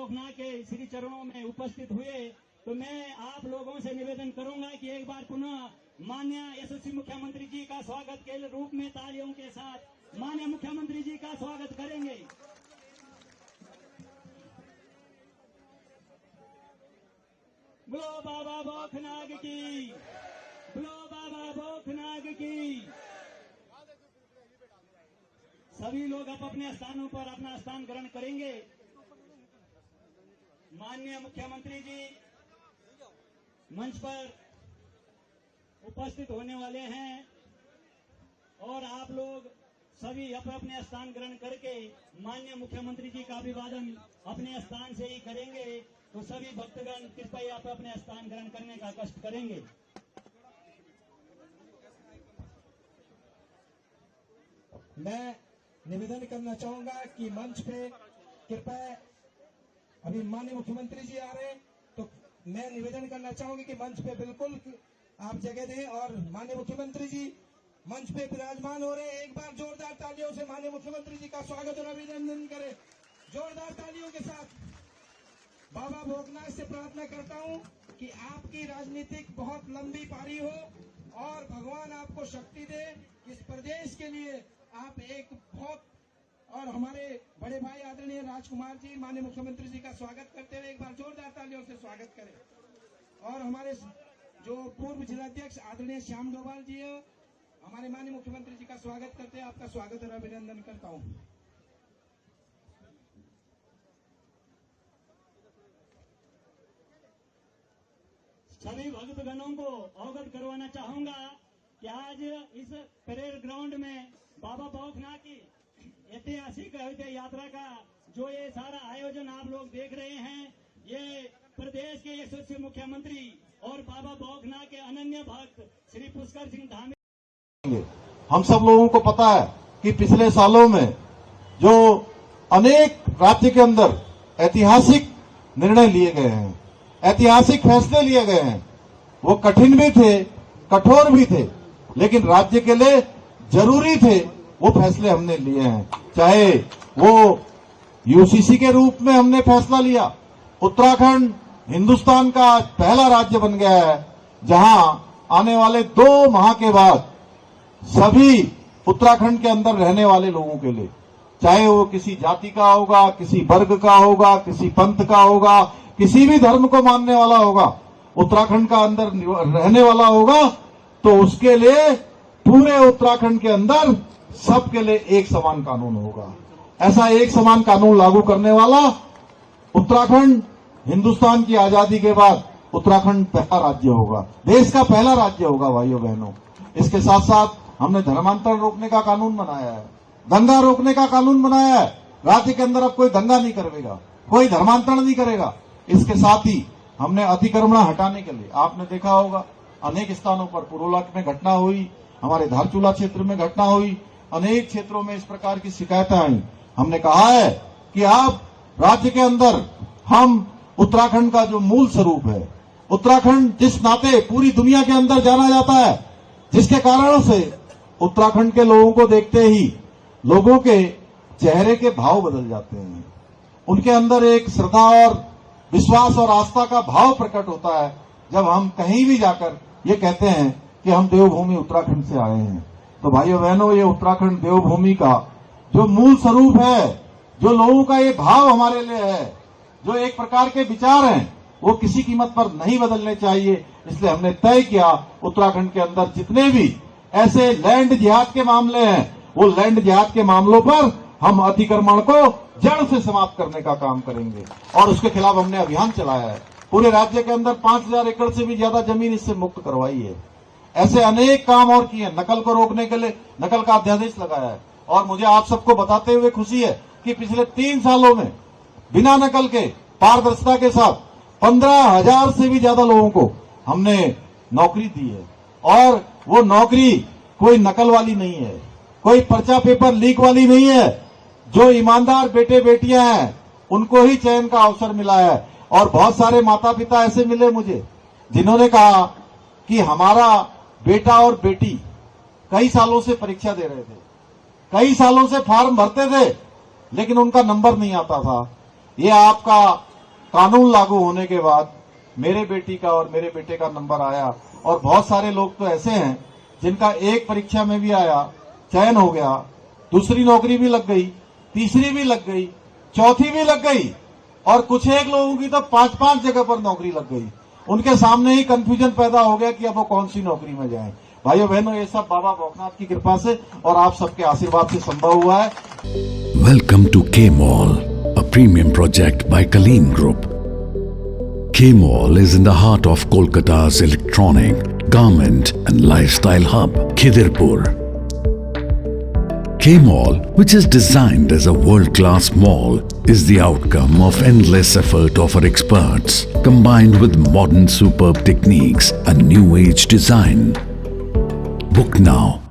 भोगनाथ के श्री चरणों में उपस्थित हुए, तो मैं आप लोगों से निवेदन करूंगा कि एक बार पुनः माननीय यशस्वी मुख्यमंत्री जी का स्वागत के रूप में तालियों के साथ माननीय मुख्यमंत्री जी का स्वागत करेंगे। बोलो बाबा भोगनाथ की, बोलो बाबा भोगनाथ की। सभी लोग अपने स्थानों पर अपना स्थान ग्रहण करेंगे। माननीय मुख्यमंत्री जी मंच पर उपस्थित होने वाले हैं और आप लोग सभी अपने स्थान ग्रहण करके माननीय मुख्यमंत्री जी का अभिवादन अपने स्थान से ही करेंगे। तो सभी भक्तगण कृपया अपने स्थान ग्रहण करने का कष्ट करेंगे। मैं निवेदन करना चाहूंगा कि मंच पे कृपया, अभी माननीय मुख्यमंत्री जी आ रहे हैं, तो मैं निवेदन करना चाहूंगी कि मंच पे बिल्कुल आप जगह दें और माननीय मुख्यमंत्री जी मंच पे विराजमान हो रहे हैं। एक बार जोरदार तालियों से माननीय मुख्यमंत्री जी का स्वागत और अभिनंदन करें, जोरदार तालियों के साथ। बाबा भोगनाथ से प्रार्थना करता हूं कि आपकी राजनीतिक बहुत लंबी पारी हो और भगवान आपको शक्ति दे। इस प्रदेश के लिए आप एक बहुत, और हमारे बड़े भाई आदरणीय राजकुमार जी माननीय मुख्यमंत्री जी का स्वागत करते हुए एक बार जोरदार तालियों से स्वागत करें। और हमारे जो पूर्व जिलाध्यक्ष आदरणीय श्याम डोभाल जी है, हमारे माननीय मुख्यमंत्री जी का स्वागत करते हैं। आपका स्वागत और अभिनंदन करता हूं। सभी भक्तगणों को अवगत करवाना चाहूंगा कि आज इस परेड ग्राउंड में बाबा भोगनाथ की ऐतिहासिक अयोध्या यात्रा का जो ये सारा आयोजन आप लोग देख रहे हैं, ये प्रदेश के यशस्वी मुख्यमंत्री और बाबा भोगनाथ के अनन्य भक्त श्री पुष्कर सिंह धामी। हम सब लोगों को पता है कि पिछले सालों में जो अनेक राज्य के अंदर ऐतिहासिक निर्णय लिए गए हैं, ऐतिहासिक फैसले लिए गए हैं, वो कठिन भी थे, कठोर भी थे, लेकिन राज्य के लिए जरूरी थे। वो फैसले हमने लिए हैं, चाहे वो यूसीसी के रूप में हमने फैसला लिया। उत्तराखंड हिंदुस्तान का पहला राज्य बन गया है जहां आने वाले 2 माह के बाद सभी उत्तराखंड के अंदर रहने वाले लोगों के लिए, चाहे वो किसी जाति का होगा, किसी वर्ग का होगा, किसी पंथ का होगा, किसी भी धर्म को मानने वाला होगा, उत्तराखंड का अंदर रहने वाला होगा, तो उसके लिए पूरे उत्तराखंड के अंदर सबके लिए एक समान कानून होगा। ऐसा एक समान कानून लागू करने वाला उत्तराखंड हिंदुस्तान की आजादी के बाद उत्तराखंड पहला राज्य होगा, देश का पहला राज्य होगा भाइयों बहनों। इसके साथ साथ हमने धर्मांतरण रोकने का कानून बनाया है, दंगा रोकने का कानून बनाया है। राज्य के अंदर अब कोई दंगा नहीं करेगा, कोई धर्मांतरण नहीं करेगा। इसके साथ ही हमने अतिक्रमण हटाने के लिए, आपने देखा होगा अनेक स्थानों पर पुरोला में घटना हुई, हमारे धारचूला क्षेत्र में घटना हुई, अनेक क्षेत्रों में इस प्रकार की शिकायतें आई। हमने कहा है कि आप राज्य के अंदर हम उत्तराखंड का जो मूल स्वरूप है, उत्तराखंड जिस नाते पूरी दुनिया के अंदर जाना जाता है, जिसके कारणों से उत्तराखंड के लोगों को देखते ही लोगों के चेहरे के भाव बदल जाते हैं, उनके अंदर एक श्रद्धा और विश्वास और आस्था का भाव प्रकट होता है जब हम कहीं भी जाकर ये कहते हैं कि हम देवभूमि उत्तराखंड से आए हैं। तो भाइयों बहनों, ये उत्तराखंड देवभूमि का जो मूल स्वरूप है, जो लोगों का ये भाव हमारे लिए है, जो एक प्रकार के विचार हैं, वो किसी कीमत पर नहीं बदलने चाहिए। इसलिए हमने तय किया उत्तराखंड के अंदर जितने भी ऐसे लैंड जिहाद के मामले हैं, वो लैंड जिहाद के मामलों पर हम अतिक्रमण को जड़ से समाप्त करने का काम करेंगे और उसके खिलाफ हमने अभियान चलाया है। पूरे राज्य के अंदर 5000 एकड़ से भी ज्यादा जमीन इससे मुक्त करवाई है। ऐसे अनेक काम और किए, नकल को रोकने के लिए नकल का अध्यादेश लगाया है। और मुझे आप सबको बताते हुए खुशी है कि पिछले 3 सालों में बिना नकल के, पारदर्शिता के साथ 15,000 से भी ज्यादा लोगों को हमने नौकरी दी है। और वो नौकरी कोई नकल वाली नहीं है, कोई पर्चा पेपर लीक वाली नहीं है। जो ईमानदार बेटे बेटियां हैं उनको ही चयन का अवसर मिला है। और बहुत सारे माता पिता ऐसे मिले मुझे जिन्होंने कहा कि हमारा बेटा और बेटी कई सालों से परीक्षा दे रहे थे, कई सालों से फॉर्म भरते थे, लेकिन उनका नंबर नहीं आता था। ये आपका कानून लागू होने के बाद मेरे बेटी का और मेरे बेटे का नंबर आया, और बहुत सारे लोग तो ऐसे हैं जिनका एक परीक्षा में भी आया, चयन हो गया, दूसरी नौकरी भी लग गई, तीसरी भी लग गई, चौथी भी लग गई, और कुछ एक लोगों की तो 5-5 जगह पर नौकरी लग गई। उनके सामने ही कंफ्यूजन पैदा हो गया कि अब वो कौन सी नौकरी में जाएं। भाइयों बहनों, ये सब बाबा भौकनाथ की कृपा से और आप सबके आशीर्वाद से संभव हुआ है। Welcome to K-Mall, a premium project by Kaleen Group. K-Mall is in the heart of Kolkata's electronic, garment and lifestyle hub, Khidirpur. K-Mall, which is designed as a world-class mall, is the outcome of endless effort of our experts, combined with modern superb techniques and new age design. Book now